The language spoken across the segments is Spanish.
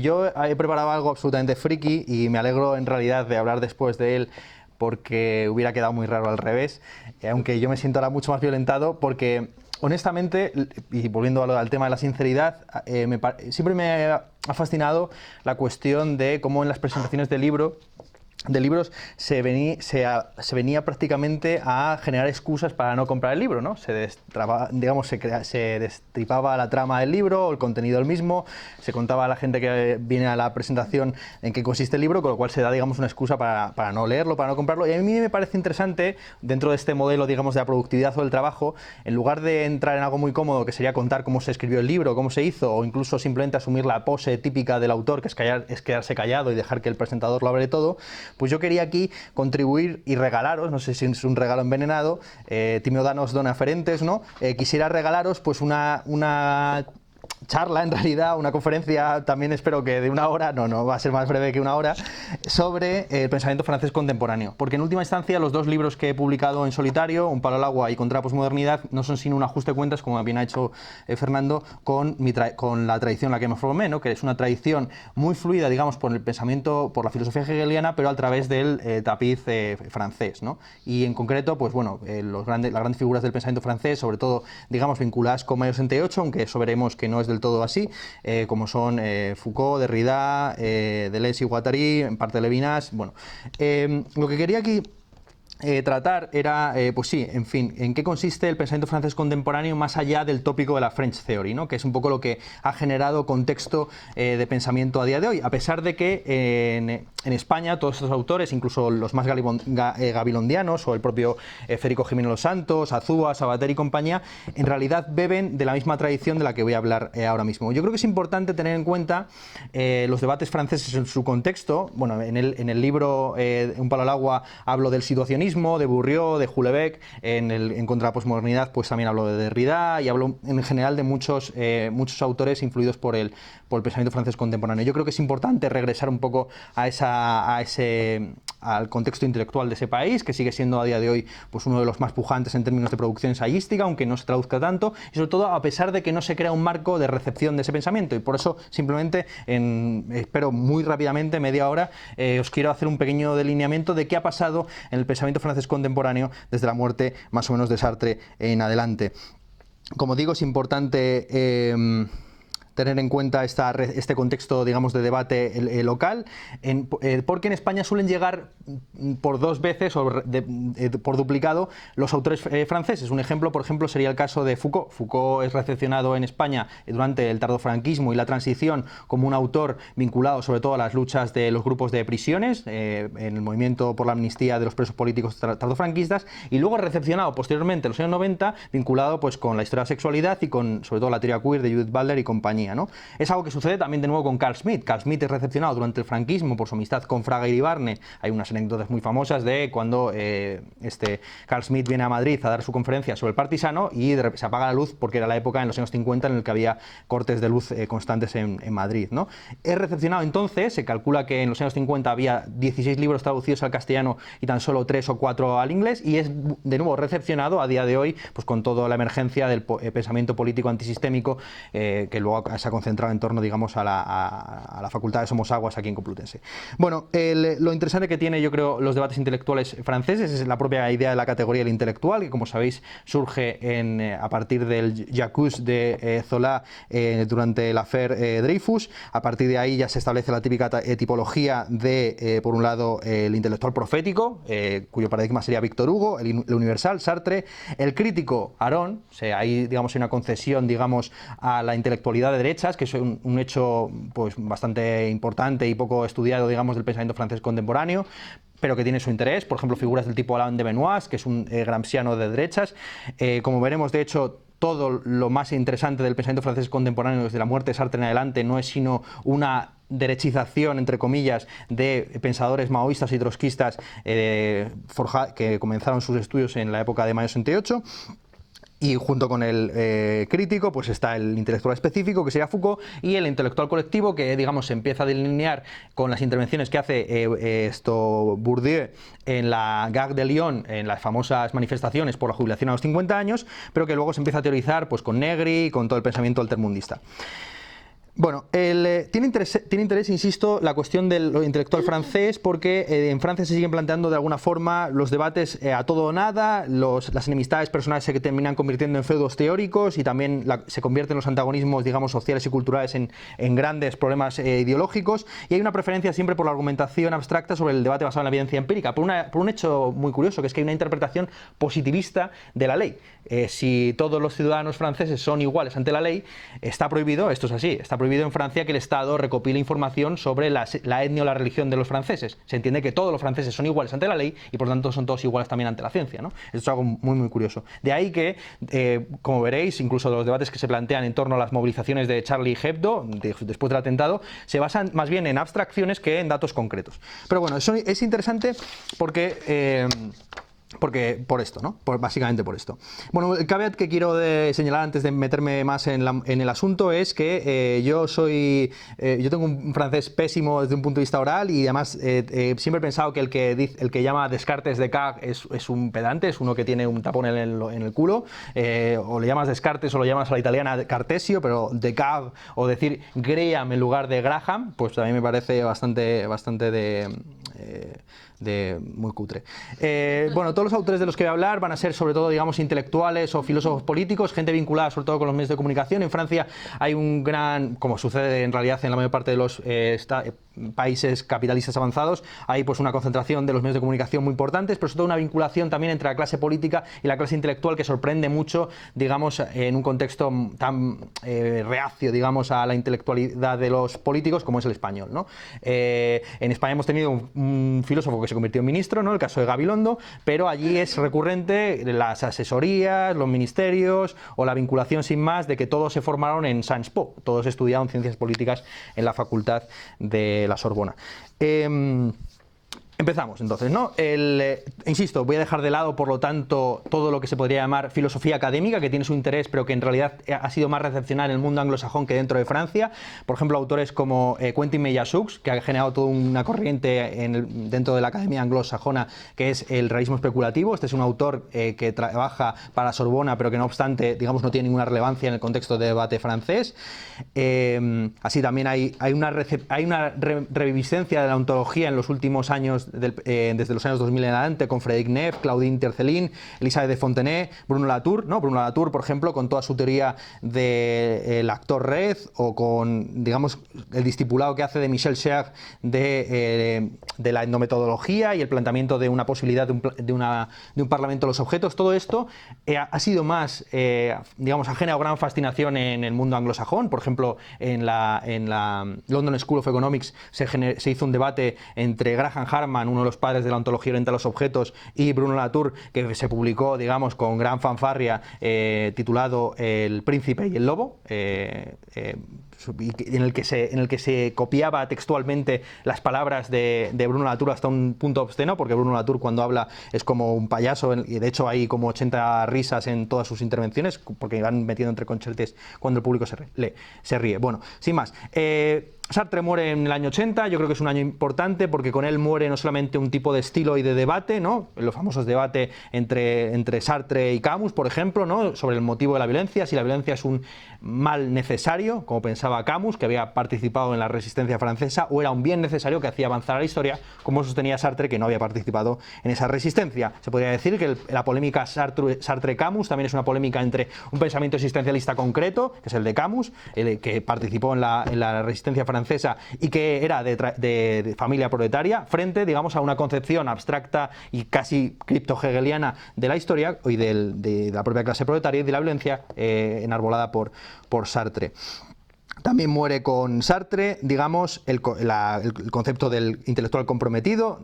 Yo he preparado algo absolutamente friki y me alegro en realidad de hablar después de él porque hubiera quedado muy raro al revés, aunque yo me siento ahora mucho más violentado porque honestamente, y volviendo al tema de la sinceridad, siempre me ha fascinado la cuestión de cómo en las presentaciones de libros se venía prácticamente a generar excusas para no comprar el libro, ¿no? Se destripaba la trama del libro o el contenido del mismo, se contaba a la gente que viene a la presentación en qué consiste el libro, con lo cual se da, digamos, una excusa para no leerlo, para no comprarlo. Y a mí me parece interesante, dentro de este modelo, digamos, de la productividad o del trabajo, en lugar de entrar en algo muy cómodo, que sería contar cómo se escribió el libro, cómo se hizo, o incluso simplemente asumir la pose típica del autor, que es quedarse callado y dejar que el presentador lo hable todo, pues yo quería aquí contribuir y regalaros, no sé si es un regalo envenenado, Timeo danos dona aferentes, ¿no? Quisiera regalaros pues una charla, en realidad, una conferencia, también espero que de una hora, no va a ser más breve que una hora, sobre el pensamiento francés contemporáneo. Porque en última instancia los dos libros que he publicado en solitario, Un palo al agua y Contra la posmodernidad, no son sino un ajuste de cuentas, como bien ha hecho Fernando, con la tradición en la que me formé, ¿no? Que es una tradición muy fluida, digamos, por el pensamiento, por la filosofía hegeliana, pero a través del tapiz francés, ¿no? Y en concreto, pues bueno, las grandes figuras del pensamiento francés, sobre todo, digamos, vinculadas con Mayo 68, aunque eso veremos que no es del todo así, como son Foucault, Derrida, Deleuze y Guattari, en parte Levinas. Bueno, lo que quería aquí tratar era, pues sí, en fin, en qué consiste el pensamiento francés contemporáneo más allá del tópico de la French Theory, ¿no? Que es un poco lo que ha generado contexto de pensamiento a día de hoy, a pesar de que en España todos estos autores, incluso los más gabilondianos o el propio Federico Jiménez Los Santos, Azúa, Sabater y compañía, en realidad beben de la misma tradición de la que voy a hablar ahora mismo. Yo creo que es importante tener en cuenta los debates franceses en su contexto. Bueno, en el libro Un palo al agua hablo del situacionismo, de Bourriau, de Houellebecq, en Contra la posmodernidad pues también hablo de Derrida y hablo en general de muchos autores influidos por el pensamiento francés contemporáneo. Yo creo que es importante regresar un poco al contexto intelectual de ese país, que sigue siendo a día de hoy pues uno de los más pujantes en términos de producción ensayística, aunque no se traduzca tanto, y sobre todo a pesar de que no se crea un marco de recepción de ese pensamiento. Y por eso simplemente, espero muy rápidamente, media hora, os quiero hacer un pequeño delineamiento de qué ha pasado en el pensamiento francés contemporáneo desde la muerte más o menos de Sartre en adelante. Como digo, es importante tener en cuenta este contexto, digamos, de debate local, porque en España suelen llegar por dos veces o por duplicado los autores franceses. Un ejemplo, por ejemplo, sería el caso de Foucault. Foucault es recepcionado en España durante el tardofranquismo y la transición como un autor vinculado sobre todo a las luchas de los grupos de prisiones, en el movimiento por la amnistía de los presos políticos tardofranquistas, y luego recepcionado posteriormente en los años 90 vinculado pues con la historia de la sexualidad y con sobre todo la teoría queer de Judith Butler y compañía, ¿no? Es algo que sucede también de nuevo con Carl Schmitt. Carl Schmitt es recepcionado durante el franquismo por su amistad con Fraga Iribarne. Hay unas anécdotas muy famosas de cuando Carl Schmitt viene a Madrid a dar su conferencia sobre el partisano y se apaga la luz porque era la época en los años 50 en el que había cortes de luz constantes en Madrid, ¿no? Es recepcionado entonces, se calcula que en los años 50 había 16 libros traducidos al castellano y tan solo 3 o 4 al inglés, y es de nuevo recepcionado a día de hoy pues con toda la emergencia del pensamiento político antisistémico que luego se ha concentrado en torno, digamos, a la Facultad de Somos Aguas aquí en Complutense. Bueno, lo interesante que tiene, yo creo, los debates intelectuales franceses es la propia idea de la categoría del intelectual, que como sabéis surge a partir del J'accuse de Zola durante el affaire Dreyfus. A partir de ahí ya se establece la típica tipología de, por un lado, el intelectual profético, cuyo paradigma sería Víctor Hugo, el universal, Sartre, el crítico, Aron. O sea, ahí, digamos, hay una concesión, digamos, a la intelectualidad de derechas, que es un hecho pues bastante importante y poco estudiado, digamos, del pensamiento francés contemporáneo, pero que tiene su interés. Por ejemplo, figuras del tipo Alain de Benoist, que es un gramsciano de derechas. Como veremos, de hecho, todo lo más interesante del pensamiento francés contemporáneo desde la muerte de Sartre en adelante no es sino una derechización, entre comillas, de pensadores maoístas y trotskistas que comenzaron sus estudios en la época de Mayo 68. Y junto con el crítico pues está el intelectual específico, que sería Foucault, y el intelectual colectivo, que digamos se empieza a delinear con las intervenciones que hace Bourdieu en la Gare de Lyon, en las famosas manifestaciones por la jubilación a los 50 años, pero que luego se empieza a teorizar pues con Negri y con todo el pensamiento altermundista. Bueno, tiene interés, insisto, la cuestión del intelectual francés, porque en Francia se siguen planteando de alguna forma los debates a todo o nada, las enemistades personales se terminan convirtiendo en feudos teóricos y también se convierten los antagonismos, digamos, sociales y culturales en grandes problemas ideológicos, y hay una preferencia siempre por la argumentación abstracta sobre el debate basado en la evidencia empírica, por un hecho muy curioso, que es que hay una interpretación positivista de la ley. Si todos los ciudadanos franceses son iguales ante la ley, está prohibido, esto es así, está prohibido en Francia que el Estado recopile información sobre la etnia o la religión de los franceses. Se entiende que todos los franceses son iguales ante la ley y por tanto son todos iguales también ante la ciencia, ¿no? Esto es algo muy, muy curioso. De ahí que, como veréis, incluso los debates que se plantean en torno a las movilizaciones de Charlie Hebdo, después del atentado, se basan más bien en abstracciones que en datos concretos. Pero bueno, eso es interesante porque por esto, ¿no? Básicamente por esto. Bueno, el caveat que quiero señalar antes de meterme más en el asunto es que yo tengo un francés pésimo desde un punto de vista oral y además siempre he pensado que el que llama Descartes Descartes es un pedante, es uno que tiene un tapón en el culo, o le llamas Descartes o lo llamas a la italiana Cartesio, pero Descartes o decir Graham en lugar de Graham, pues también me parece bastante muy cutre. Bueno, todos los autores de los que voy a hablar van a ser sobre todo, digamos, intelectuales o filósofos políticos, gente vinculada sobre todo con los medios de comunicación. En Francia hay un gran, como sucede en realidad en la mayor parte de los países capitalistas avanzados, hay pues una concentración de los medios de comunicación muy importantes, pero sobre todo una vinculación también entre la clase política y la clase intelectual que sorprende mucho, digamos, en un contexto tan reacio, digamos, a la intelectualidad de los políticos como es el español, ¿no? En España hemos tenido un filósofo que se convirtió en ministro, ¿no? El caso de Gabilondo, pero allí es recurrente las asesorías, los ministerios o la vinculación sin más de que todos se formaron en Sciences Po, todos estudiaron ciencias políticas en la facultad de la Sorbona. Empezamos entonces, ¿no? Insisto, voy a dejar de lado, por lo tanto, todo lo que se podría llamar filosofía académica, que tiene su interés, pero que en realidad ha sido más recepcionada en el mundo anglosajón que dentro de Francia. Por ejemplo, autores como Quentin Meillassoux, que ha generado toda una corriente dentro de la academia anglosajona, que es el realismo especulativo. Este es un autor que trabaja para la Sorbona, pero que no obstante, digamos, no tiene ninguna relevancia en el contexto de debate francés. Así también hay una reviviscencia de la ontología en los últimos años, desde los años 2000 en adelante, con Frédéric Neff, Claudine Tercelin, Elisabeth de Fontenay, Bruno Latour, ¿no? Bruno Latour, por ejemplo, con toda su teoría del actor red, o con, digamos, el discipulado que hace de Michel Serres de la endometodología y el planteamiento de una posibilidad de un parlamento de los objetos. Todo esto ha sido más, digamos, ha generado gran fascinación en el mundo anglosajón. Por ejemplo, en la London School of Economics se hizo un debate entre Graham Harman, uno de los padres de la ontología oriental a los objetos, y Bruno Latour, que se publicó, digamos, con gran fanfarria, titulado El príncipe y el lobo, en el que se copiaba textualmente las palabras de Bruno Latour hasta un punto obsceno, porque Bruno Latour cuando habla es como un payaso, y de hecho hay como 80 risas en todas sus intervenciones, porque van metiendo entre conchertes cuando el público se ríe. Bueno, sin más. Sartre muere en el año 80, yo creo que es un año importante porque con él muere no solamente un tipo de estilo y de debate, ¿no? Los famosos debates entre Sartre y Camus, por ejemplo, ¿no? Sobre el motivo de la violencia, si la violencia es un mal necesario, como pensaba Camus, que había participado en la resistencia francesa, o era un bien necesario que hacía avanzar a la historia, como sostenía Sartre, que no había participado en esa resistencia. Se podría decir que la polémica Sartre-Camus también es una polémica entre un pensamiento existencialista concreto, que es el de Camus, el que participó en la resistencia francesa y que era de familia proletaria, frente, digamos, a una concepción abstracta y casi cripto-hegeliana de la historia y de la propia clase proletaria y de la violencia enarbolada por Sartre. También muere con Sartre, digamos, el concepto del intelectual comprometido,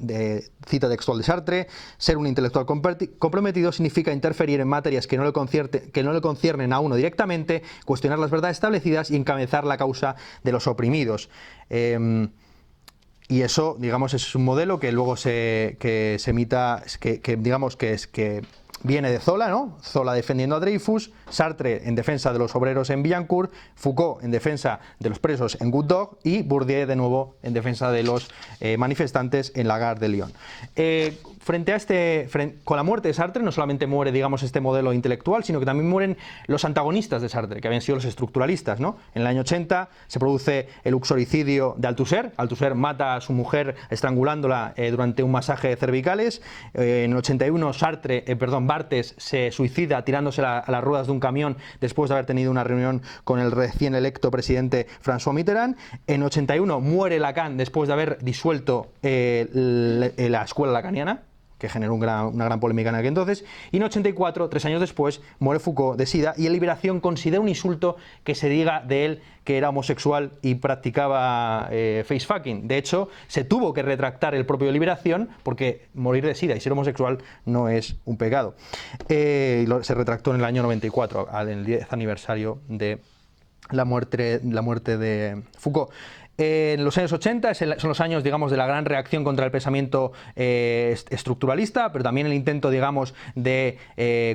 cita textual de Sartre: ser un intelectual comprometido significa interferir en materias que no le conciernen a uno directamente, cuestionar las verdades establecidas y encabezar la causa de los oprimidos. Y eso, digamos, es un modelo que luego se imita, digamos que viene de Zola, ¿no? Zola defendiendo a Dreyfus, Sartre en defensa de los obreros en Billancourt, Foucault en defensa de los presos en Good Dog y Bourdieu de nuevo en defensa de los manifestantes en la Gare de Lyon. Con la muerte de Sartre no solamente muere, digamos, este modelo intelectual, sino que también mueren los antagonistas de Sartre, que habían sido los estructuralistas, ¿no? En el año 80 se produce el uxoricidio de Althusser. Althusser mata a su mujer estrangulándola durante un masaje de cervicales. En el 81 Barthes se suicida tirándose a las ruedas de un camión después de haber tenido una reunión con el recién electo presidente François Mitterrand. En 81 muere Lacan después de haber disuelto la escuela lacaniana, que generó una gran polémica en aquel entonces, y en 84, 3 años después, muere Foucault de SIDA, y en Liberación considera un insulto que se diga de él que era homosexual y practicaba facefucking. De hecho, se tuvo que retractar el propio Liberación, porque morir de SIDA y ser homosexual no es un pecado. Se retractó en el año 94, en el 10 aniversario de la muerte de Foucault. En los años 80 son los años, digamos, de la gran reacción contra el pensamiento estructuralista, pero también el intento, digamos, de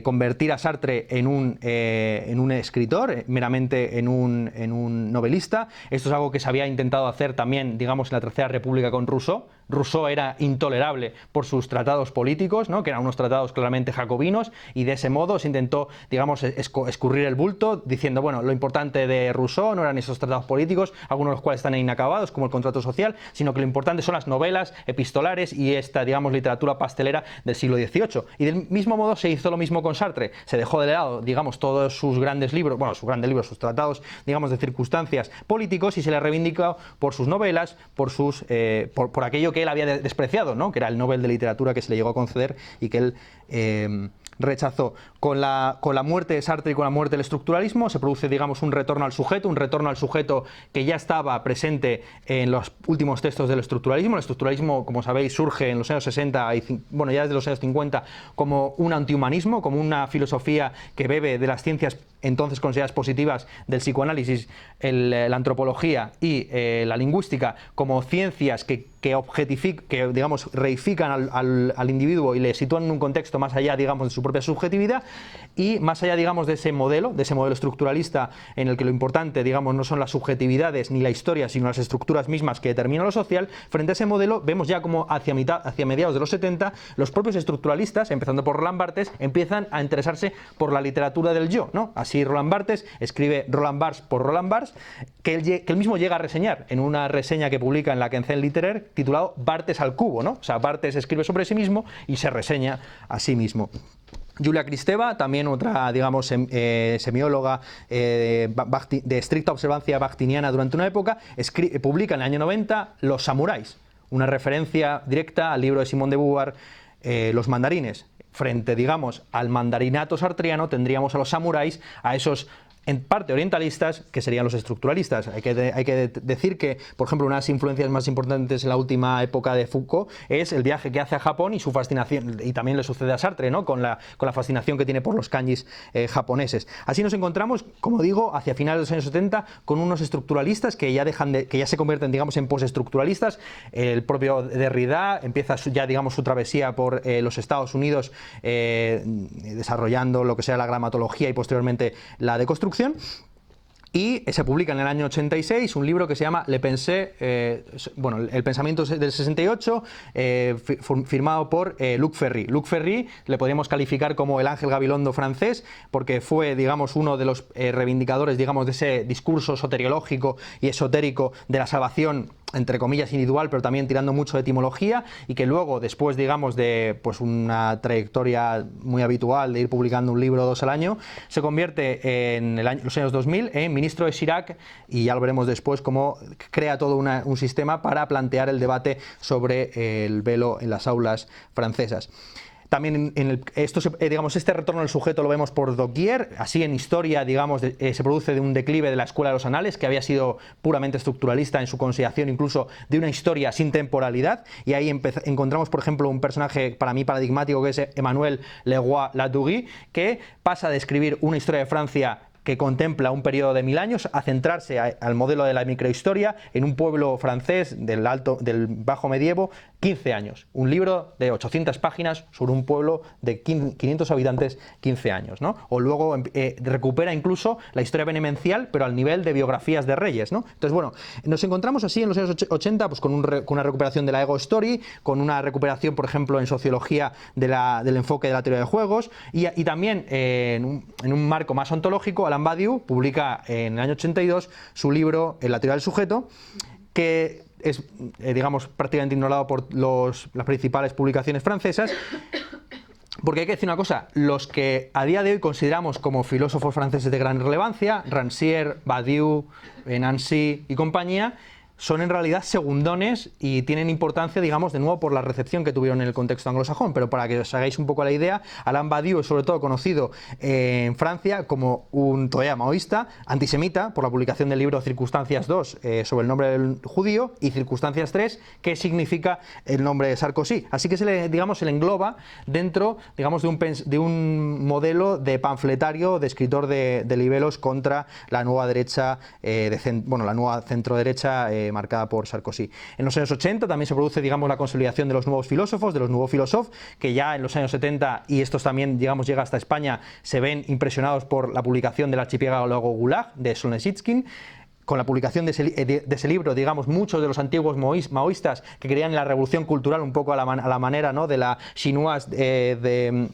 convertir a Sartre en un escritor, meramente en un novelista. Esto es algo que se había intentado hacer también, digamos, en la Tercera República con Rousseau. Rousseau era intolerable por sus tratados políticos, ¿no? Que eran unos tratados claramente jacobinos, y de ese modo se intentó, digamos, escurrir el bulto, diciendo, bueno, lo importante de Rousseau no eran esos tratados políticos, algunos de los cuales están inacabados, como el contrato social, sino que lo importante son las novelas epistolares y esta, digamos, literatura pastelera del siglo XVIII. Y del mismo modo se hizo lo mismo con Sartre. Se dejó de lado, digamos, todos sus grandes libros, sus tratados, digamos, de circunstancias políticos, y se le reivindicó por sus novelas, por aquello que él había despreciado, ¿no? Que era el Nobel de Literatura que se le llegó a conceder y que él rechazó. Con la muerte de Sartre y con la muerte del estructuralismo se produce, digamos, un retorno al sujeto que ya estaba presente en los últimos textos del estructuralismo. El estructuralismo, como sabéis, surge en los años 60 ya desde los años 50 como un antihumanismo, como una filosofía que bebe de las ciencias entonces consideradas positivas del psicoanálisis, la antropología y la lingüística, como ciencias que digamos, reifican al individuo y le sitúan en un contexto más allá, digamos, de su propia subjetividad, y más allá, digamos, de ese modelo estructuralista en el que lo importante, digamos, no son las subjetividades ni la historia, sino las estructuras mismas que determinan lo social. Frente a ese modelo vemos ya como hacia mediados de los 70 los propios estructuralistas, empezando por Roland Barthes, empiezan a interesarse por la literatura del yo, ¿no? Así Roland Barthes escribe Roland Barthes por Roland Barthes, que él mismo llega a reseñar en una reseña que publica en la Quinzaine littéraire titulado Barthes al cubo, ¿no? O sea, Barthes escribe sobre sí mismo y se reseña a sí mismo. Julia Kristeva, también otra, digamos, semióloga de estricta observancia bakhtiniana durante una época, publica en el año 90 Los samuráis, una referencia directa al libro de Simone de Beauvoir, Los mandarines. Frente, digamos, al mandarinato sartriano tendríamos a los samuráis, a esos en parte orientalistas, que serían los estructuralistas. Hay que decir que, por ejemplo, una de las influencias más importantes en la última época de Foucault es el viaje que hace a Japón y su fascinación, y también le sucede a Sartre, ¿no? Con la fascinación que tiene por los kanjis japoneses. Así nos encontramos, como digo, hacia finales de los años 70 con unos estructuralistas que ya se convierten, digamos, en postestructuralistas. El propio Derrida empieza ya, digamos, su travesía por los Estados Unidos, desarrollando lo que sea la gramatología y posteriormente la deconstrucción. Y se publica en el año 86 un libro que se llama Le Pensée, el pensamiento del 68, firmado por Luc Ferry. Luc Ferry le podríamos calificar como el Ángel Gabilondo francés, porque fue, digamos, uno de los reivindicadores, digamos, de ese discurso soteriológico y esotérico de la salvación, entre comillas, individual, pero también tirando mucho de etimología, y que luego, después, digamos, de pues una trayectoria muy habitual de ir publicando un libro o dos al año, se convierte en los años 2000 en ministro de Chirac, y ya lo veremos después cómo crea todo un sistema para plantear el debate sobre el velo en las aulas francesas. También este retorno al sujeto lo vemos por doquier. Así en historia, digamos, se produce de un declive de la escuela de los anales, que había sido puramente estructuralista en su consideración incluso de una historia sin temporalidad, y ahí encontramos, por ejemplo, un personaje para mí paradigmático, que es Emmanuel Leroy-Ladurie, que pasa de escribir una historia de Francia que contempla un periodo de 1000 años, a centrarse al modelo de la microhistoria en un pueblo francés del bajo medievo, 15 años. Un libro de 800 páginas sobre un pueblo de 500 habitantes, 15 años, ¿no? O luego recupera incluso la historia benemencial, pero al nivel de biografías de reyes, ¿no? Entonces, bueno, nos encontramos así en los años 80 pues, con una recuperación de la ego story, con una recuperación, por ejemplo, en sociología del enfoque de la teoría de juegos, y también en un marco más ontológico, Alain Badiou publica en el año 82 su libro La teoría del sujeto, que es, digamos, prácticamente ignorado por las principales publicaciones francesas, porque hay que decir una cosa, los que a día de hoy consideramos como filósofos franceses de gran relevancia, Rancière, Badiou, Nancy y compañía, son en realidad segundones y tienen importancia, digamos, de nuevo por la recepción que tuvieron en el contexto anglosajón. Pero para que os hagáis un poco la idea, Alain Badiou es sobre todo conocido en Francia como un todavía maoísta, antisemita, por la publicación del libro Circunstancias 2 sobre el nombre del judío, y Circunstancias 3, que significa el nombre de Sarkozy. Así que se le engloba dentro, digamos, de un modelo de panfletario, de escritor de libelos contra la nueva derecha, la nueva centro-derecha, marcada por Sarkozy. En los años 80 también se produce, digamos, la consolidación de los nuevos filósofos, de los nuevos filósofos, que ya en los años 70, y estos también, digamos, llega hasta España, se ven impresionados por la publicación del Archipiélago Gulag de Solzhenitsyn. Con la publicación de ese libro, digamos, muchos de los antiguos maoístas que creían en la revolución cultural un poco a la manera, ¿no?, de la chinoise de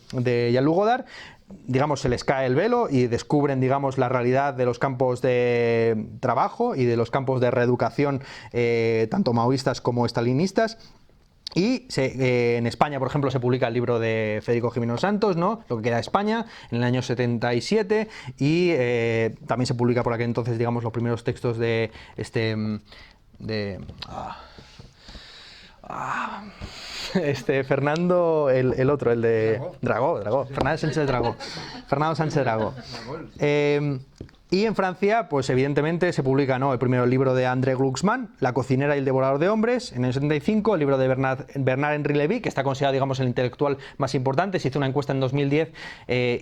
Jean-Luc Godard, digamos, se les cae el velo y descubren, digamos, la realidad de los campos de trabajo y de los campos de reeducación, tanto maoístas como estalinistas. Y en España, por ejemplo, se publica el libro de Federico Jiménez Santos, ¿no?, Lo que queda de España, en el año 77, y también se publica por aquel entonces, digamos, los primeros textos de Fernando, el otro, el de Dragó, Fernando Sánchez Dragó. Y en Francia, pues evidentemente se publica, ¿no?, el primero el libro de André Glucksmann, La cocinera y el devorador de hombres. En el 75 el libro de Bernard-Henri Lévy, que está considerado, digamos, el intelectual más importante. Se hizo una encuesta en 2010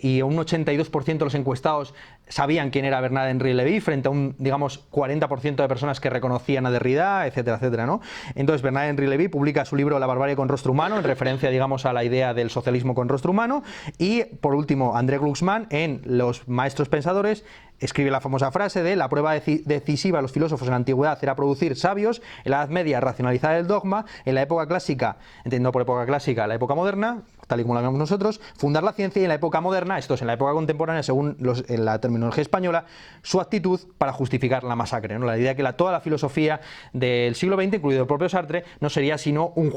y un 82% de los encuestados sabían quién era Bernard-Henri Lévy, frente a un, digamos, 40% de personas que reconocían a Derrida, etcétera, etcétera, ¿no? Entonces Bernard-Henri Lévy publica su libro La barbarie con rostro humano, en referencia, digamos, a la idea del socialismo con rostro humano. Y por último, André Glucksmann, en Los maestros pensadores, escribe la famosa frase de: la prueba decisiva de los filósofos en la antigüedad era producir sabios, en la Edad Media racionalizar el dogma, en la época clásica, entendiendo por época clásica la época moderna, tal y como la vemos nosotros, fundar la ciencia, y en la época moderna, esto es en la época contemporánea, según en la terminología española, su actitud para justificar la masacre, ¿no? La idea que toda la filosofía del siglo XX, incluido el propio Sartre, no sería sino un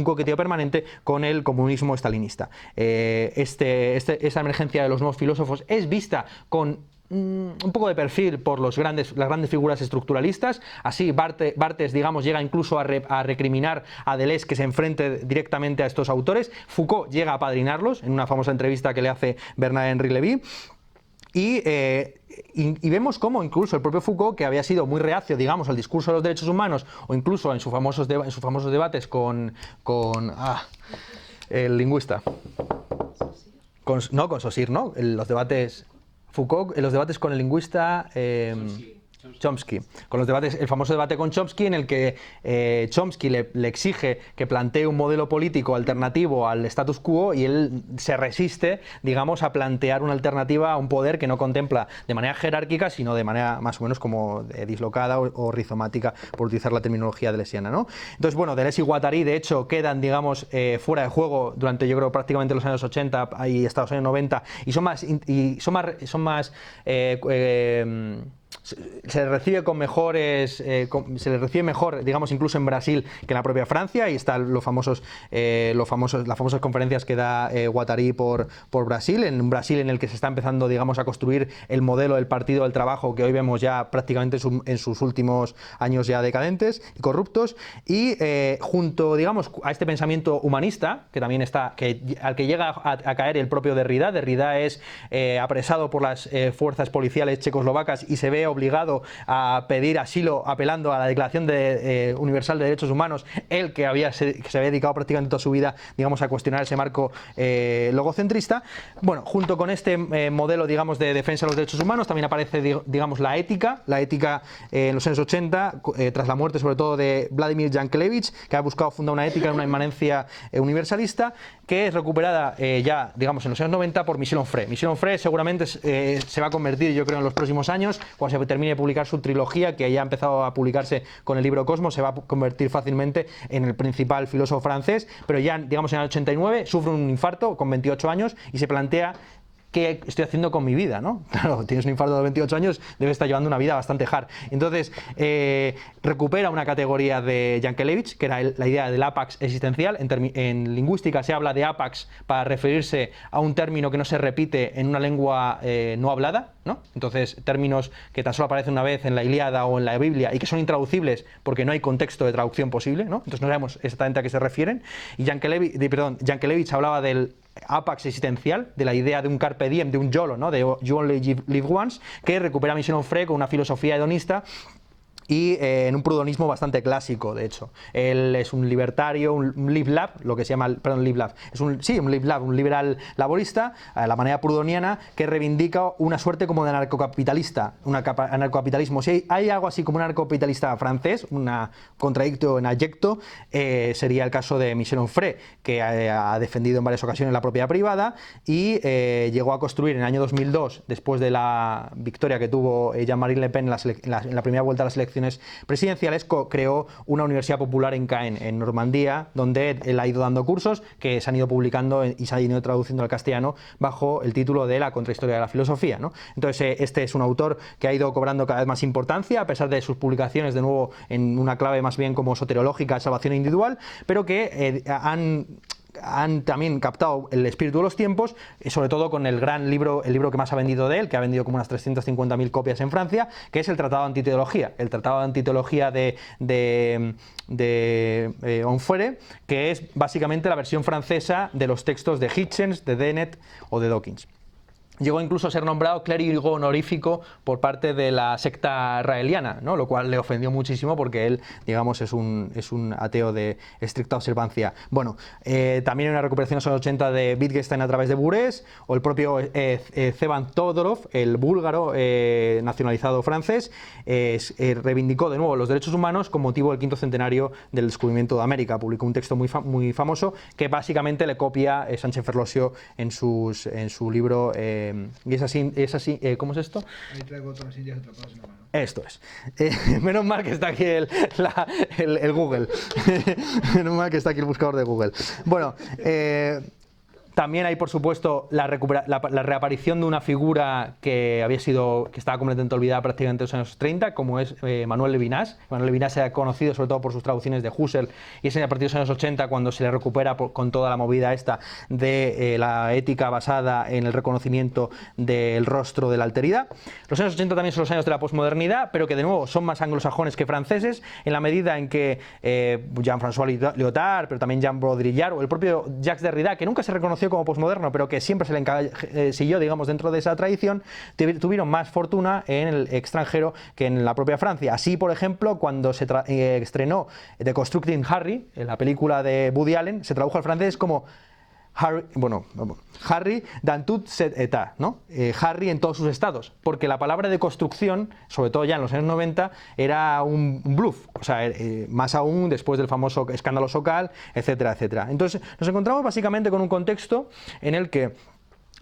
coqueteo permanente con el comunismo estalinista. Esa emergencia de los nuevos filósofos es vista con un poco de perfil por las grandes figuras estructuralistas. Así Barthes, digamos, llega incluso a recriminar a Deleuze que se enfrente directamente a estos autores. Foucault llega a apadrinarlos en una famosa entrevista que le hace Bernard-Henri Lévy. Y vemos cómo incluso el propio Foucault, que había sido muy reacio, digamos, al discurso de los derechos humanos, o incluso en sus famosos debates con el lingüista, con Saussure, ¿no? Los debates Foucault, en los debates con el lingüista Chomsky, con los debates, el famoso debate con Chomsky, en el que Chomsky le exige que plantee un modelo político alternativo al status quo, y él se resiste, digamos, a plantear una alternativa a un poder que no contempla de manera jerárquica, sino de manera más o menos como dislocada o rizomática, por utilizar la terminología deleuziana, ¿no? Entonces, bueno, Deleuze y Guattari, de hecho, quedan, digamos, fuera de juego durante, yo creo, prácticamente los años 80 y hasta los años 90, y son más se les recibe con mejores, se les recibe mejor, digamos, incluso en Brasil que en la propia Francia, y están las famosas conferencias que da Guattari por Brasil, en Brasil, en el que se está empezando, digamos, a construir el modelo del Partido del Trabajo, que hoy vemos ya prácticamente en sus últimos años ya decadentes y corruptos. Y junto, digamos, a este pensamiento humanista, que también está, al que llega a caer el propio Derrida. Derrida es apresado por las fuerzas policiales checoslovacas y se ve ve obligado a pedir asilo apelando a la Declaración Universal de Derechos Humanos, él que se había dedicado prácticamente toda su vida, digamos, a cuestionar ese marco logocentrista. Bueno, junto con este modelo, digamos, de defensa de los derechos humanos, también aparece, digamos, la ética en los años 80, tras la muerte sobre todo de Vladimir Yankelevich, que ha buscado fundar una ética en una inmanencia universalista, que es recuperada ya, digamos, en los años 90 por Michel Onfray. Michel Onfray seguramente se va a convertir, yo creo, en los próximos años, cuando se termine de publicar su trilogía, que ya ha empezado a publicarse con el libro Cosmos, se va a convertir fácilmente en el principal filósofo francés, pero ya, digamos, en el 89 sufre un infarto con 28 años y se plantea: ¿qué estoy haciendo con mi vida? ¿No? Claro, tienes un infarto de 28 años, debes estar llevando una vida bastante hard. Entonces, recupera una categoría de Yankelevich, que era la idea del apax existencial. En lingüística se habla de apax para referirse a un término que no se repite en una lengua no hablada, ¿no? Entonces, términos que tan solo aparecen una vez en la Ilíada o en la Biblia y que son intraducibles porque no hay contexto de traducción posible, ¿no? Entonces no sabemos exactamente a qué se refieren. Y Yankelevich hablaba del apax existencial, de la idea de un carpe diem, de un YOLO, ¿no? De You Only Live Once, que recupera Michel Onfray con una filosofía hedonista y en un prudonismo bastante clásico, de hecho. Él es un libertario, un live-lab, lo que se llama, perdón, live-lab, un live-lab, un liberal laborista, a la manera prudoniana, que reivindica una suerte como de anarcocapitalista, anarcocapitalismo. Si hay algo así como un anarcocapitalista francés, una contradictio en ayecto, sería el caso de Michel Onfray, que ha defendido en varias ocasiones la propiedad privada y llegó a construir en el año 2002, después de la victoria que tuvo Jean-Marie Le Pen en la primera vuelta de las elecciones presidenciales, creó una universidad popular en Caen, en Normandía, donde él ha ido dando cursos que se han ido publicando y se han ido traduciendo al castellano bajo el título de La contrahistoria de la filosofía, ¿no? Entonces este es un autor que ha ido cobrando cada vez más importancia, a pesar de sus publicaciones, de nuevo, en una clave más bien como soteriológica, salvación individual, pero que han también captado el espíritu de los tiempos, sobre todo con el libro que más ha vendido de él, que ha vendido como unas 350.000 copias en Francia, que es el Tratado de Antiteología. El Tratado de Antiteología de Onfray, que es básicamente la versión francesa de los textos de Hitchens, de Dennett o de Dawkins. Llegó incluso a ser nombrado clérigo honorífico por parte de la secta raeliana, ¿no? Lo cual le ofendió muchísimo porque él, digamos, es un ateo de estricta observancia. Bueno, también hay una recuperación en los años 80 de Wittgenstein a través de Bourès, o el propio Zevan Todorov, el búlgaro nacionalizado francés, reivindicó de nuevo los derechos humanos con motivo del 5º centenario del descubrimiento de América. Publicó un texto muy famoso que básicamente le copia Sánchez Ferlosio en su libro. Y es así, ¿cómo es esto? Ahí traigo todas las indias atrapadas en la mano. Esto es. Menos mal que está aquí el Google. Menos mal que está aquí el buscador de Google. Bueno, también hay, por supuesto, la reaparición de una figura que estaba completamente olvidada prácticamente en los años 30, como es Manuel Levinas. Manuel Levinas se ha conocido sobre todo por sus traducciones de Husserl, y es a partir de los años 80 cuando se le recupera con toda la movida esta de la ética basada en el reconocimiento del rostro de la alteridad. Los años 80 también son los años de la posmodernidad, pero que de nuevo son más anglosajones que franceses, en la medida en que Jean-François Lyotard, pero también Jean Baudrillard o el propio Jacques Derrida, que nunca se reconoció como posmoderno, pero que siempre se le siguió, digamos, dentro de esa tradición, tuvieron más fortuna en el extranjero que en la propia Francia. Así, por ejemplo, cuando se estrenó The Constructing Harry, la película de Woody Allen, se tradujo al francés como Harry dans tout cet état, ¿no? Harry en todos sus estados, porque la palabra de construcción, sobre todo ya en los años 90, era un bluff, o sea, más aún después del famoso escándalo Sokal, etcétera, etcétera. Entonces nos encontramos básicamente con un contexto en el que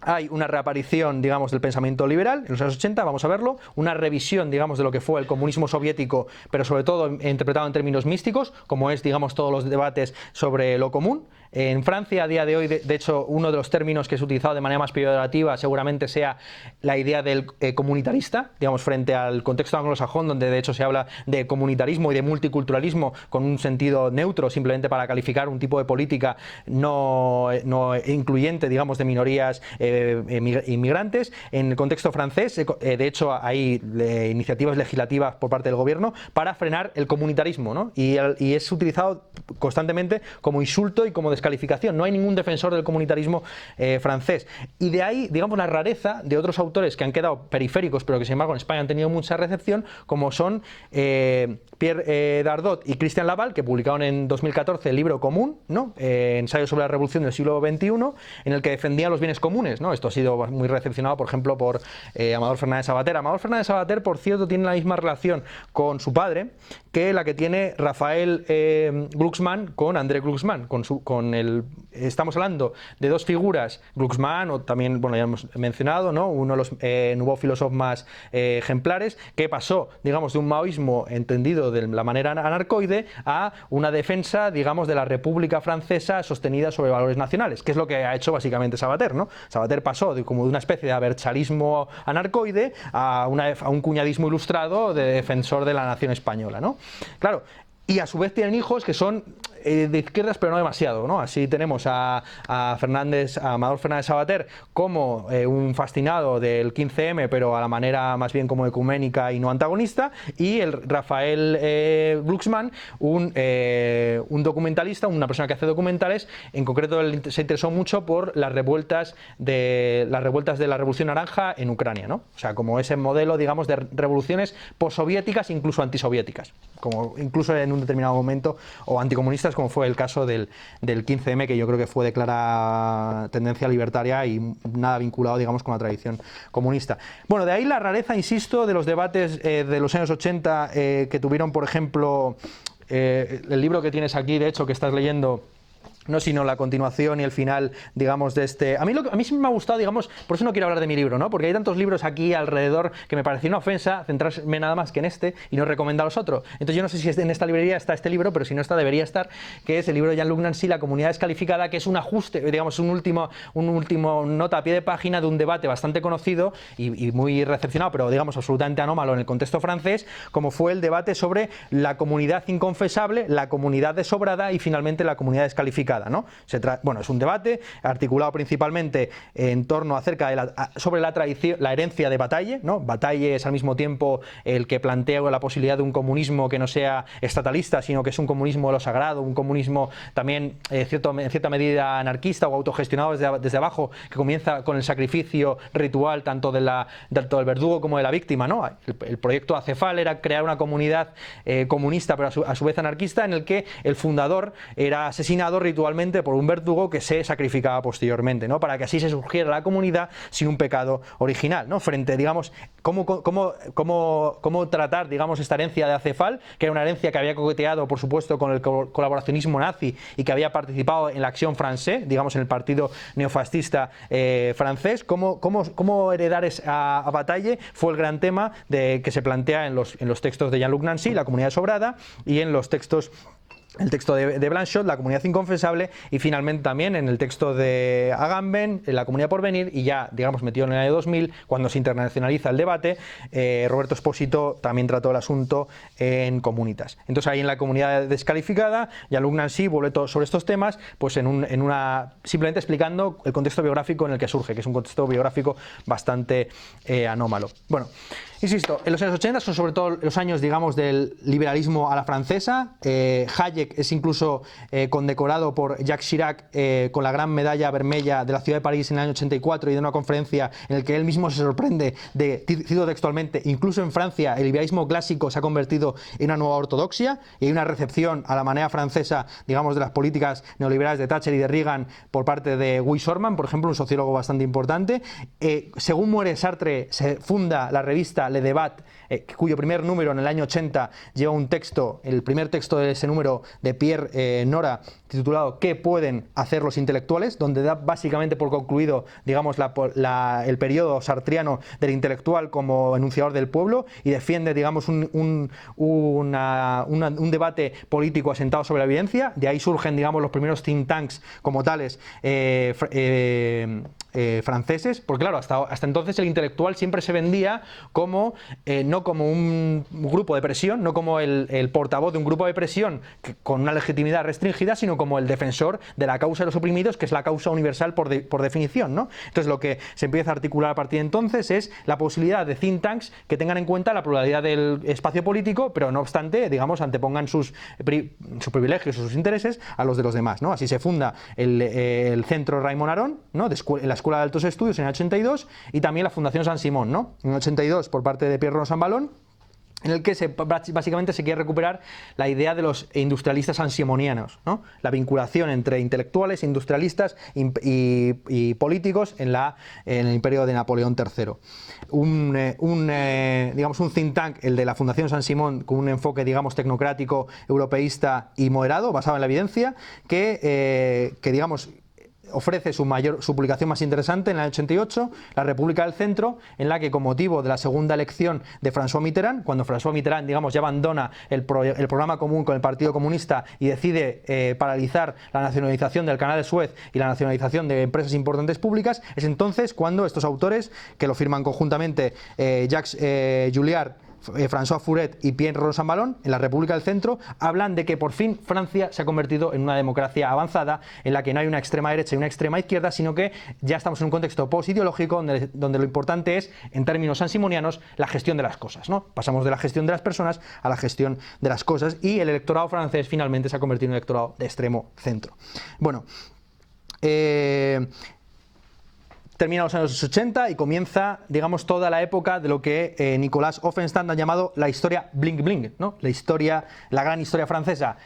hay una reaparición, digamos, del pensamiento liberal en los años 80, vamos a verlo, una revisión, digamos, de lo que fue el comunismo soviético, pero sobre todo interpretado en términos místicos, como es, digamos, todos los debates sobre lo común. En Francia, a día de hoy, de hecho, uno de los términos que es utilizado de manera más peyorativa seguramente sea la idea del comunitarista, digamos, frente al contexto anglosajón, donde de hecho se habla de comunitarismo y de multiculturalismo con un sentido neutro, simplemente para calificar un tipo de política no incluyente, digamos, de minorías inmigrantes. En el contexto francés, de hecho, hay iniciativas legislativas por parte del gobierno para frenar el comunitarismo, ¿no? Y es utilizado constantemente como insulto y como descalificación. No hay ningún defensor del comunitarismo francés. Y de ahí, digamos, la rareza de otros autores que han quedado periféricos, pero que sin embargo en España han tenido mucha recepción, como son Pierre Dardot y Christian Laval, que publicaron en 2014 el libro Común, ¿no? Ensayo sobre la revolución del siglo XXI, en el que defendían los bienes comunes, ¿no? Esto ha sido muy recepcionado, por ejemplo, por Amador Fernández Sabater. Amador Fernández Sabater, por cierto, tiene la misma relación con su padre que la que tiene Rafael Glucksmann con André Glucksmann. Estamos hablando de dos figuras, Glucksmann, o también, bueno, ya hemos mencionado, ¿no? Uno de los nuevos filósofos más ejemplares, que pasó, digamos, de un maoísmo entendido de la manera anarcoide a una defensa, digamos, de la República Francesa sostenida sobre valores nacionales, que es lo que ha hecho básicamente Sabater, ¿no? Sabater pasó de una especie de abertzalismo anarcoide a un cuñadismo ilustrado de defensor de la nación española, ¿no? Claro, y a su vez tienen hijos que son de izquierdas, pero no demasiado, ¿no? Así tenemos a Amador Fernández Sabater como un fascinado del 15M, pero a la manera más bien como ecuménica y no antagonista, y el Rafael Glucksmann, un documentalista, una persona que hace documentales. En concreto él se interesó mucho por las revueltas de la Revolución Naranja en Ucrania, ¿no? O sea, como ese modelo, digamos, de revoluciones postsoviéticas, incluso antisoviéticas, como incluso en un determinado momento, o anticomunistas, como fue el caso del 15M, que yo creo que fue de clara tendencia libertaria y nada vinculado, digamos, con la tradición comunista. Bueno, de ahí la rareza, insisto, de los debates de los años 80 que tuvieron, por ejemplo, el libro que tienes aquí, de hecho, que estás leyendo, no sino la continuación y el final, digamos, de este... A mí siempre me ha gustado, digamos, por eso no quiero hablar de mi libro, ¿no? Porque hay tantos libros aquí alrededor que me pareció una ofensa centrarme nada más que en este y no recomendar los otros. Entonces yo no sé si en esta librería está este libro, pero si no está, debería estar, que es el libro de Jean-Luc Nancy, La comunidad descalificada, que es un ajuste, digamos, un último nota a pie de página de un debate bastante conocido y muy recepcionado, pero digamos absolutamente anómalo en el contexto francés, como fue el debate sobre la comunidad inconfesable, la comunidad desobrada y finalmente la comunidad descalificada, ¿no? Bueno, es un debate articulado principalmente en torno sobre la tradición, la herencia de Bataille, ¿no? Bataille es al mismo tiempo el que plantea la posibilidad de un comunismo que no sea estatalista, sino que es un comunismo de lo sagrado, un comunismo también en cierta medida anarquista o autogestionado desde abajo, que comienza con el sacrificio ritual tanto del verdugo como de la víctima, ¿no? El proyecto Acefal era crear una comunidad comunista, pero a su vez anarquista, en el que el fundador era asesinado ritualmente por un verdugo que se sacrificaba posteriormente, ¿no? Para que así se surgiera la comunidad sin un pecado original, ¿no? Frente, digamos, cómo tratar, digamos, esta herencia de Acefal, que era una herencia que había coqueteado, por supuesto, con el colaboracionismo nazi y que había participado en la Acción Française, digamos, en el partido neofascista francés. ¿Cómo heredar a Bataille? Fue el gran tema que se plantea en los textos de Jean-Luc Nancy, La comunidad desobrada, y en los textos... El texto de Blanchot, La comunidad inconfesable, y finalmente también en el texto de Agamben, La comunidad por venir, y ya, digamos, metido en el año 2000, cuando se internacionaliza el debate, Roberto Espósito también trató el asunto en Comunitas. Entonces ahí en La comunidad descalificada, Jean-Luc Nancy vuelve sobre estos temas, pues simplemente explicando el contexto biográfico en el que surge, que es un contexto biográfico bastante anómalo. Bueno, insisto, en los años 80 son sobre todo los años, digamos, del liberalismo a la francesa. Hayek es incluso condecorado por Jacques Chirac con la gran medalla vermella de la ciudad de París en el año 84 y de una conferencia en la que él mismo se sorprende cito textualmente, incluso en Francia el liberalismo clásico se ha convertido en una nueva ortodoxia, y hay una recepción a la manera francesa, digamos, de las políticas neoliberales de Thatcher y de Reagan por parte de Guy Sorman, por ejemplo, un sociólogo bastante importante. Según muere Sartre, se funda la revista Le Débat, cuyo primer número en el año 80 lleva un texto, el primer texto de ese número, de Pierre Nora, titulado ¿Qué pueden hacer los intelectuales?, donde da básicamente por concluido, digamos, el periodo sartriano del intelectual como enunciador del pueblo, y defiende, digamos, un debate político asentado sobre la evidencia. De ahí surgen, digamos, los primeros think tanks como tales franceses, porque claro, hasta entonces el intelectual siempre se vendía como no como un grupo de presión, no como el portavoz de un grupo de presión con una legitimidad restringida, sino como el defensor de la causa de los oprimidos, que es la causa universal por definición, ¿no? Entonces lo que se empieza a articular a partir de entonces es la posibilidad de think tanks que tengan en cuenta la pluralidad del espacio político, pero no obstante, digamos, antepongan sus privilegios o sus intereses a los de los demás, ¿no? Así se funda el Centro Raimon Aron, ¿no? En la Escuela de Altos Estudios en el 82, y también la Fundación San Simón, ¿no? En el 82 por parte de Pierre Rosan Vallon, en el que básicamente se quiere recuperar la idea de los industrialistas sansimonianos, ¿no? La vinculación entre intelectuales, industrialistas y políticos en el imperio de Napoleón III. Digamos un think tank, el de la Fundación San Simón, con un enfoque, digamos, tecnocrático, europeísta y moderado, basado en la evidencia, que digamos, ofrece su publicación más interesante en el 88, La República del Centro, en la que, con motivo de la segunda elección de François Mitterrand, cuando François Mitterrand, digamos, ya abandona el programa común con el Partido Comunista y decide paralizar la nacionalización del Canal de Suez y la nacionalización de empresas importantes públicas, es entonces cuando estos autores, que lo firman conjuntamente Jacques Julliard, François Furet y Pierre Rosan Vallon, en la República del Centro, hablan de que por fin Francia se ha convertido en una democracia avanzada, en la que no hay una extrema derecha y una extrema izquierda, sino que ya estamos en un contexto postideológico donde lo importante es, en términos sansimonianos, la gestión de las cosas, ¿no? Pasamos de la gestión de las personas a la gestión de las cosas, y el electorado francés finalmente se ha convertido en un electorado de extremo centro. Bueno, termina los años 80 y comienza, digamos, toda la época de lo que Nicolas Offenstand ha llamado la historia bling bling, ¿no? La gran historia francesa.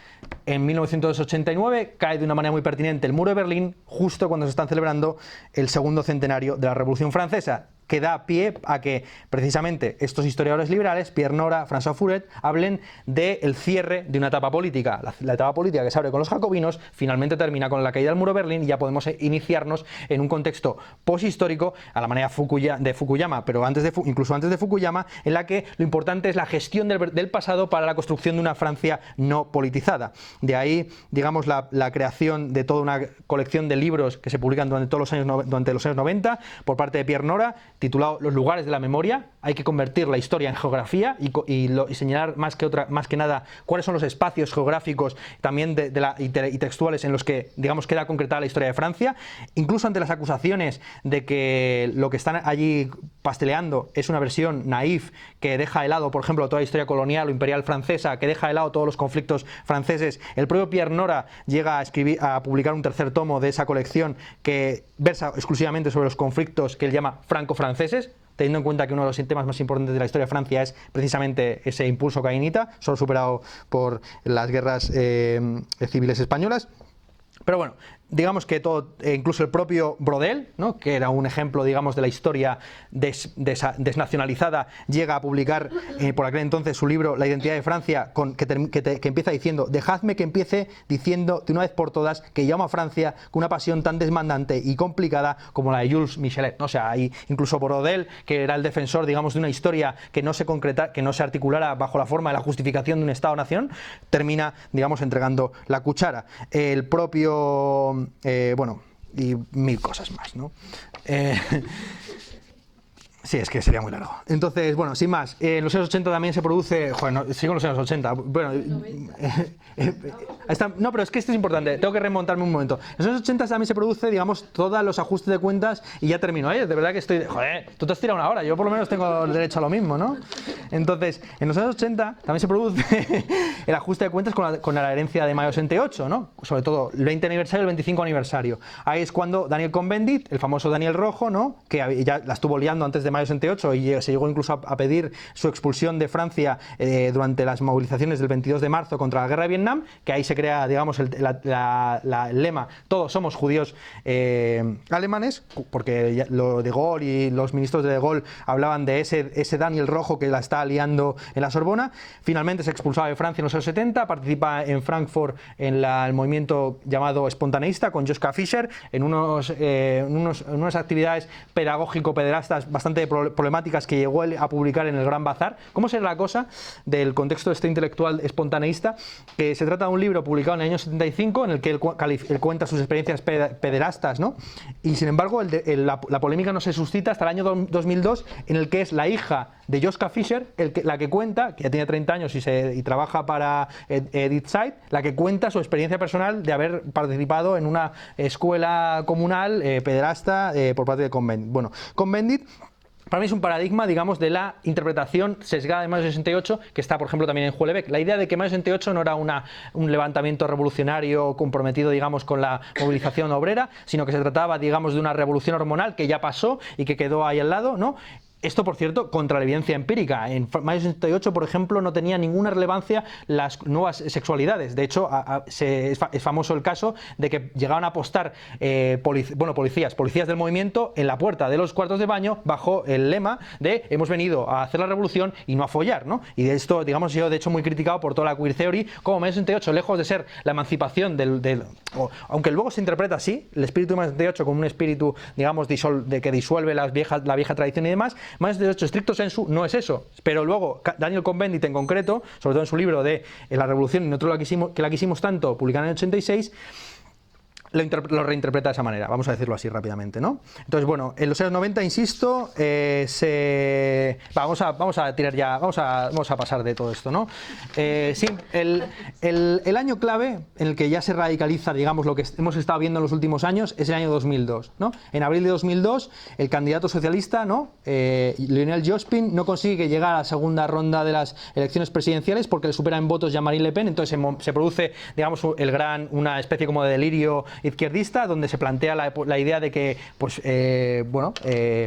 En 1989 cae de una manera muy pertinente el muro de Berlín, justo cuando se están celebrando el segundo centenario de la Revolución Francesa, que da pie a que precisamente estos historiadores liberales, Pierre Nora, François Furet, hablen del cierre de una etapa política. La etapa política que se abre con los jacobinos finalmente termina con la caída del muro de Berlín, y ya podemos iniciarnos en un contexto poshistórico a la manera de Fukuyama, pero incluso antes de Fukuyama, en la que lo importante es la gestión del pasado para la construcción de una Francia no politizada. De ahí, digamos, la creación de toda una colección de libros que se publican durante los años 90 por parte de Pierre Nora, titulado Los lugares de la memoria. Hay que convertir la historia en geografía y señalar más que nada cuáles son los espacios geográficos también y textuales en los que, digamos, queda concretada la historia de Francia, incluso ante las acusaciones de que lo que están allí pasteleando es una versión naif que deja de lado, por ejemplo, toda la historia colonial o imperial francesa, que deja de lado todos los conflictos franceses. El propio Pierre Nora llega a publicar un tercer tomo de esa colección que versa exclusivamente sobre los conflictos que él llama franco-franceses, teniendo en cuenta que uno de los temas más importantes de la historia de Francia es precisamente ese impulso cainita, solo superado por las guerras civiles españolas. Pero bueno, digamos que todo, incluso el propio Brodel, ¿no?, que era un ejemplo, digamos, de la historia desnacionalizada, llega a publicar por aquel entonces su libro La identidad de Francia, que empieza diciendo: dejadme que empiece diciendo de una vez por todas que llamo a Francia con una pasión tan desmandante y complicada como la de Jules Michelet, ¿no? O sea, hay incluso Brodel, que era el defensor, digamos, de una historia que no se articulara bajo la forma de la justificación de un Estado-nación, termina, digamos, entregando la cuchara. El propio bueno, y mil cosas más, ¿no? Sí, es que sería muy largo. Entonces, bueno, sin más, en los años 80 también se produce... Joder, no, sigo en los años 80. Bueno, no, pero es que esto es importante, tengo que remontarme un momento. En los años 80 también se produce, digamos, todos los ajustes de cuentas, y ya termino. De verdad que estoy... Joder, tú te has tirado una hora, yo por lo menos tengo derecho a lo mismo, ¿no? Entonces, en los años 80 también se produce el ajuste de cuentas con la herencia de mayo 68, ¿no? Sobre todo el 20 aniversario y el 25 aniversario. Ahí es cuando Daniel Cohn-Bendit, el famoso Daniel Rojo, ¿no?, que ya la estuvo liando antes de mayo 68 y se llegó incluso a pedir su expulsión de Francia durante las movilizaciones del 22 de marzo contra la guerra de Vietnam, que ahí se crea, digamos, el lema todos somos judíos alemanes, porque De Gaulle y los ministros de Gaulle hablaban de ese Daniel Rojo que la está liando en la Sorbona. Finalmente se expulsaba de Francia en los años 70, participa en Frankfurt en el movimiento llamado espontaneísta con Joschka Fischer en unas actividades pedagógico-pederastas bastante problemáticas que llegó a publicar en el Gran Bazar. ¿Cómo será la cosa del contexto de este intelectual espontaneísta? Que se trata de un libro libro publicado en el año 75 en el que él cuenta sus experiencias pederastas, ¿no? Y sin embargo la polémica no se suscita hasta el año 2002, en el que es la hija de Joschka Fischer la que cuenta, que ya tiene 30 años y trabaja para Edith Zeit, la que cuenta su experiencia personal de haber participado en una escuela comunal pederasta por parte de Cohn-Bendit. Bueno, Cohn-Bendit para mí es un paradigma, digamos, de la interpretación sesgada de Mayo 68, que está, por ejemplo, también en Houellebecq. La idea de que Mayo 68 no era un levantamiento revolucionario comprometido, digamos, con la movilización obrera, sino que se trataba, digamos, de una revolución hormonal que ya pasó y que quedó ahí al lado, ¿no? Esto, por cierto, contra la evidencia empírica. En mayo 68, por ejemplo, no tenía ninguna relevancia las nuevas sexualidades. De hecho, es famoso el caso de que llegaban a postar policías del movimiento en la puerta de los cuartos de baño bajo el lema de hemos venido a hacer la revolución y no a follar, ¿no? Y de esto, digamos, yo de hecho muy criticado por toda la queer theory, como mayo 68, lejos de ser la emancipación aunque luego se interpreta así, el espíritu de mayo 68 como un espíritu, digamos, que disuelve la vieja tradición y demás. Mayo 68 estricto sensu no es eso, pero luego Daniel Cohn-Bendit en concreto, sobre todo en su libro de La Revolución y nosotros la quisimos tanto, publicado en el 86, lo reinterpreta de esa manera, vamos a decirlo así rápidamente, ¿no? Entonces, bueno, en los años 90, insisto, vamos a tirar ya, vamos a pasar de todo esto, ¿no? Sí, el año clave en el que ya se radicaliza, digamos, lo que hemos estado viendo en los últimos años es el año 2002, ¿no? En abril de 2002, el candidato socialista, ¿no? Lionel Jospin no consigue llegar a la segunda ronda de las elecciones presidenciales porque le supera en votos ya Marine Le Pen, entonces se produce, digamos, una especie como de delirio izquierdista, donde se plantea la idea de que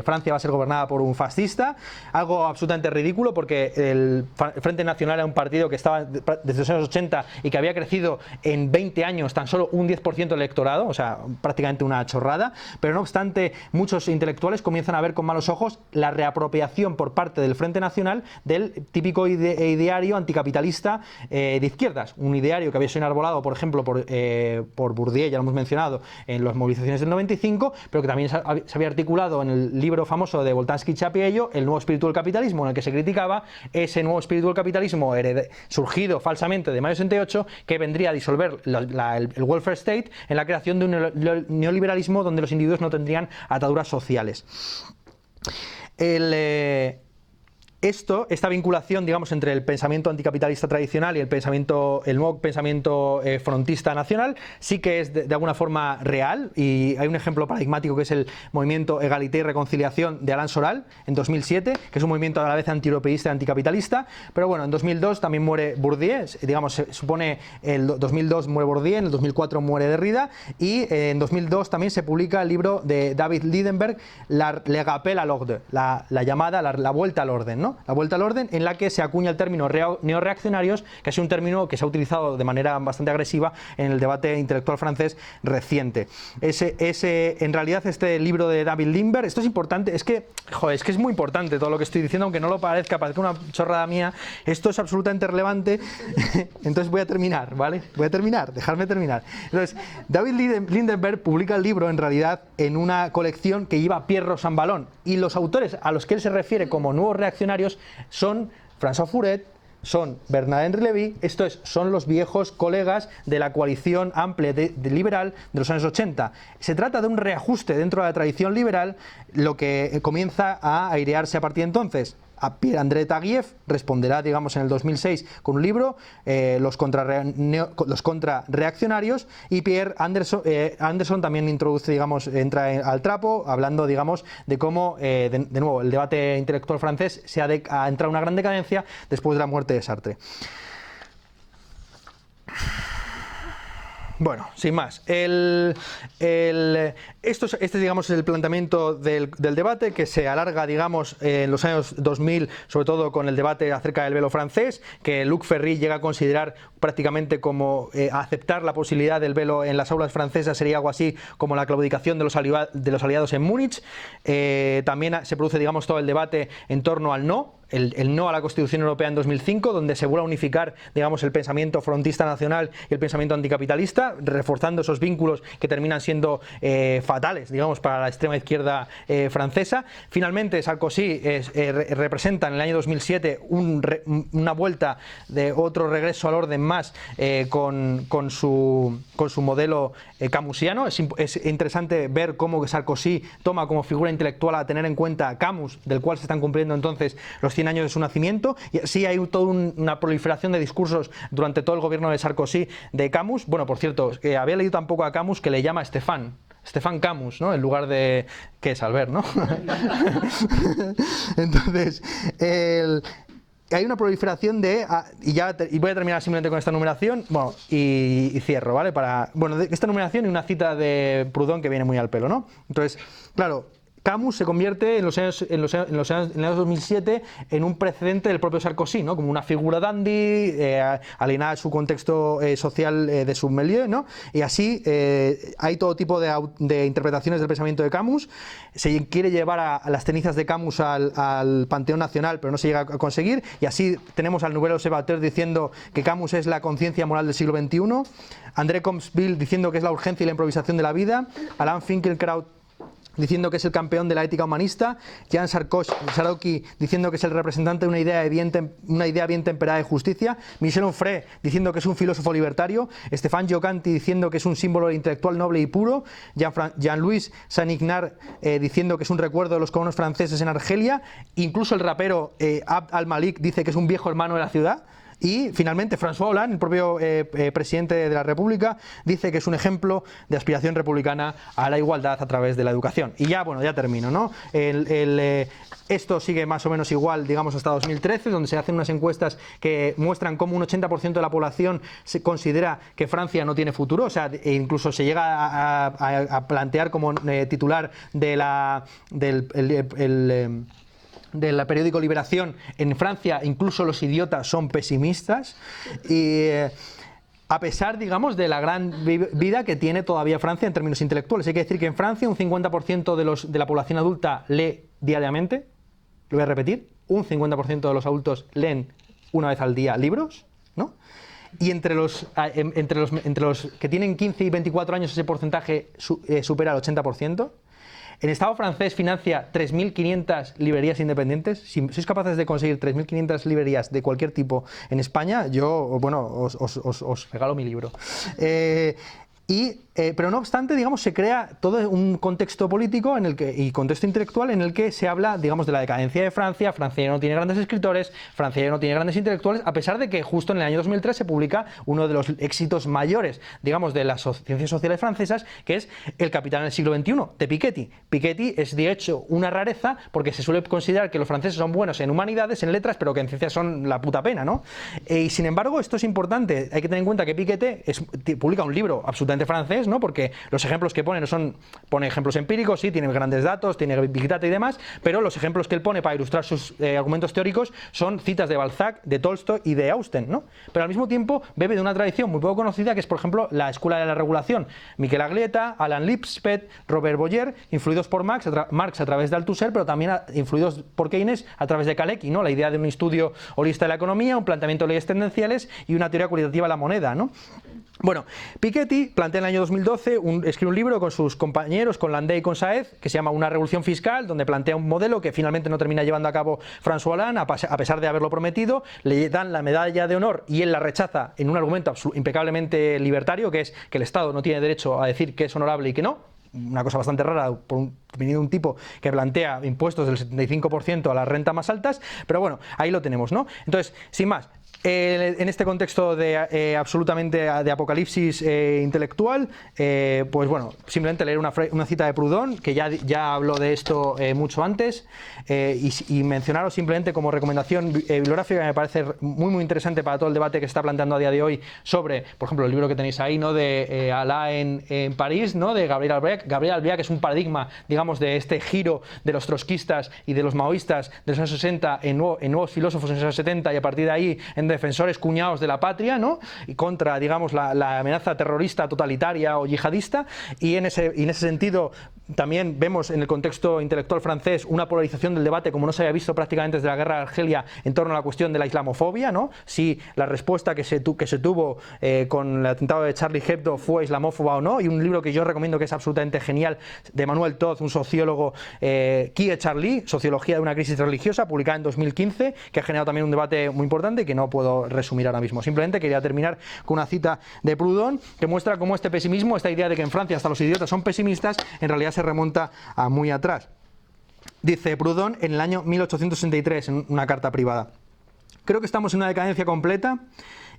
Francia va a ser gobernada por un fascista, algo absolutamente ridículo porque el Frente Nacional era un partido que estaba desde los años 80 y que había crecido en 20 años tan solo un 10% del electorado, o sea, prácticamente una chorrada, pero no obstante muchos intelectuales comienzan a ver con malos ojos la reapropiación por parte del Frente Nacional del típico ideario anticapitalista de izquierdas, un ideario que había sido enarbolado, por ejemplo, por Bourdieu, ya lo hemos mencionado, en las movilizaciones del 95, pero que también se había articulado en el libro famoso de Boltanski y Chapiello, El nuevo espíritu del capitalismo, en el que se criticaba ese nuevo espíritu del capitalismo surgido falsamente de mayo 68, que vendría a disolver el welfare state en la creación de un neoliberalismo donde los individuos no tendrían ataduras sociales. Esta vinculación, digamos, entre el pensamiento anticapitalista tradicional y el nuevo pensamiento frontista nacional sí que es de alguna forma real, y hay un ejemplo paradigmático que es el movimiento Egalité y Reconciliación de Alain Soral en 2007, que es un movimiento a la vez antieuropeísta y anticapitalista, pero bueno, en 2002 también muere Bourdieu, digamos, se supone el 2002 muere Bourdieu, en el 2004 muere Derrida, y en 2002 también se publica el libro de David Liebenberg, Le rappel à l'ordre, la vuelta al orden, ¿no? La vuelta al orden, en la que se acuña el término neoreaccionarios, que es un término que se ha utilizado de manera bastante agresiva en el debate intelectual francés reciente. En realidad este libro de David Liebenberg, esto es importante, es que es muy importante todo lo que estoy diciendo, aunque no lo parezca una chorrada mía, esto es absolutamente relevante. Entonces voy a terminar, ¿vale? Dejadme terminar. Entonces, David Liebenberg publica el libro en realidad en una colección que lleva Pierre Rosanvallon, y los autores a los que él se refiere como nuevos reaccionarios son François Furet, son Bernard-Henri Lévy, son los viejos colegas de la coalición amplia de liberal de los años 80. Se trata de un reajuste dentro de la tradición liberal, lo que comienza a airearse a partir de entonces. A Pierre-André Taguieff responderá, digamos, en el 2006 con un libro, los contrarreaccionarios, y Pierre Anderson también introduce, digamos, entra al trapo, hablando, digamos, de cómo, de nuevo, el debate intelectual francés ha entrado en una gran decadencia después de la muerte de Sartre. Bueno, sin más, digamos, es el planteamiento del debate, que se alarga, digamos, en los años 2000, sobre todo con el debate acerca del velo francés, que Luc Ferry llega a considerar prácticamente como aceptar la posibilidad del velo en las aulas francesas sería algo así como la claudicación de los aliados en Múnich. También se produce, digamos, todo el debate en torno al no. El no a la Constitución Europea en 2005, donde se vuelve a unificar, digamos, el pensamiento frontista nacional y el pensamiento anticapitalista, reforzando esos vínculos que terminan siendo fatales, digamos, para la extrema izquierda francesa. Finalmente, Sarkozy representa en el año 2007 una vuelta de otro regreso al orden más con su modelo camusiano. Es interesante ver cómo Sarkozy toma como figura intelectual a tener en cuenta Camus, del cual se están cumpliendo entonces los 100 años de su nacimiento, y así hay toda una proliferación de discursos durante todo el gobierno de Sarkozy de Camus. Bueno, por cierto, había leído tampoco a Camus que le llama Stefan Camus, ¿no? En lugar de que es Albert, ¿no? Entonces, hay una proliferación de... y voy a terminar simplemente con esta numeración, bueno, y cierro, ¿vale? Esta numeración y una cita de Proudhon que viene muy al pelo, ¿no? Entonces, claro, Camus se convierte en los años 2007 en un precedente del propio Sarkozy, ¿no? Como una figura dandy, alienada a su contexto social de su milieu, ¿no? Y así hay todo tipo de interpretaciones del pensamiento de Camus. Se quiere llevar a las cenizas de Camus al Panteón Nacional, pero no se llega a conseguir. Y así tenemos al Nouvel Observateur diciendo que Camus es la conciencia moral del siglo XXI, André Comte-Scribe diciendo que es la urgencia y la improvisación de la vida, Alain Finkielkraut diciendo que es el campeón de la ética humanista, Jean Sarkozy diciendo que es el representante de una idea bien temperada de justicia, Michel Onfray diciendo que es un filósofo libertario, Stéphane Giocanti diciendo que es un símbolo intelectual noble y puro, Jean-Louis Saint-Ignard diciendo que es un recuerdo de los colonos franceses en Argelia, incluso el rapero Abd al-Malik dice que es un viejo hermano de la ciudad. Y finalmente François Hollande, el propio presidente de la República, dice que es un ejemplo de aspiración republicana a la igualdad a través de la educación. Y ya, bueno, ya termino, ¿no? Esto sigue más o menos igual, digamos, hasta 2013, donde se hacen unas encuestas que muestran cómo un 80% de la población se considera que Francia no tiene futuro, o sea, incluso se llega a plantear como titular del periódico Liberación: en Francia incluso los idiotas son pesimistas. Y a pesar, digamos, de la gran vida que tiene todavía Francia en términos intelectuales. Hay que decir que en Francia un 50% de la población adulta lee diariamente. Lo voy a repetir: un 50% de los adultos leen una vez al día libros, ¿no? Y entre los que tienen 15 y 24 años ese porcentaje supera el 80%. El Estado francés financia 3.500 librerías independientes. Si sois capaces de conseguir 3.500 librerías de cualquier tipo en España, yo, bueno, os regalo mi libro. Pero no obstante, digamos, se crea todo un contexto político y contexto intelectual en el que se habla, digamos, de la decadencia de Francia. Francia ya no tiene grandes escritores, Francia ya no tiene grandes intelectuales, a pesar de que justo en el año 2003 se publica uno de los éxitos mayores, digamos, de las ciencias sociales francesas, que es El Capitán del siglo XXI, de Piketty. Piketty es, de hecho, una rareza porque se suele considerar que los franceses son buenos en humanidades, en letras, pero que en ciencias son la puta pena, ¿no? Y sin embargo, esto es importante. Hay que tener en cuenta que Piketty publica un libro absolutamente francés, ¿no? Porque los ejemplos que pone pone ejemplos empíricos, sí, tiene grandes datos, tiene Big Data y demás, pero los ejemplos que él pone para ilustrar sus argumentos teóricos son citas de Balzac, de Tolstoy y de Austen, ¿no? Pero al mismo tiempo bebe de una tradición muy poco conocida, que es, por ejemplo, la Escuela de la Regulación. Miquel Aglieta, Alan Lipset, Robert Boyer, influidos por Marx a través de Althusser, pero también influidos por Keynes a través de Kalecki, ¿no? La idea de un estudio holista de la economía, un planteamiento de leyes tendenciales y una teoría cualitativa de la moneda, ¿no? Bueno, Piketty plantea en el año 2012, escribe un libro con sus compañeros, con Landé y con Saez, que se llama Una revolución fiscal, donde plantea un modelo que finalmente no termina llevando a cabo François Hollande, a pesar de haberlo prometido. Le dan la medalla de honor y él la rechaza en un argumento impecablemente libertario, que es que el Estado no tiene derecho a decir qué es honorable y qué no. Una cosa bastante rara viniendo de un tipo que plantea impuestos del 75% a las rentas más altas, pero bueno, ahí lo tenemos, ¿no? Entonces, sin más, en este contexto de absolutamente de apocalipsis intelectual, pues bueno, simplemente leer una cita de Proudhon, que ya habló de esto mucho antes, y mencionaros simplemente como recomendación bibliográfica que me parece muy interesante para todo el debate que se está planteando a día de hoy sobre, por ejemplo, el libro que tenéis ahí, ¿no? De Alá en París, ¿no? De Gabriel Albiac. Gabriel Albiac es un paradigma, digamos, de este giro de los trotskistas y de los maoístas de los años 60 en nuevos filósofos en los años 70, y a partir de ahí en defensores cuñados de la patria, ¿no? Y contra, digamos, la amenaza terrorista, totalitaria o yihadista. Y en ese sentido también vemos en el contexto intelectual francés una polarización del debate como no se había visto prácticamente desde la guerra de Argelia en torno a la cuestión de la islamofobia, ¿no? Si la respuesta que se tuvo con el atentado de Charlie Hebdo fue islamófoba o no. Y un libro que yo recomiendo, que es absolutamente genial, de Manuel Todd, un sociólogo, Qui est Charlie? Sociología de una crisis religiosa, publicada en 2015, que ha generado también un debate muy importante y que no puedo resumir ahora mismo. Simplemente quería terminar con una cita de Proudhon que muestra cómo este pesimismo, esta idea de que en Francia hasta los idiotas son pesimistas, en realidad se remonta a muy atrás. Dice Proudhon en el año 1863 en una carta privada: creo que estamos en una decadencia completa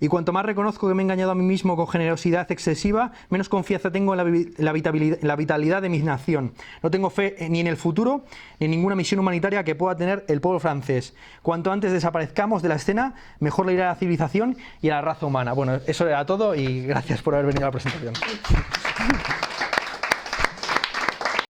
y cuanto más reconozco que me he engañado a mí mismo con generosidad excesiva, menos confianza tengo en la vitalidad de mi nación. No tengo fe ni en el futuro ni en ninguna misión humanitaria que pueda tener el pueblo francés. Cuanto antes desaparezcamos de la escena, mejor le irá a la civilización y a la raza humana. Bueno, eso era todo y gracias por haber venido a la presentación.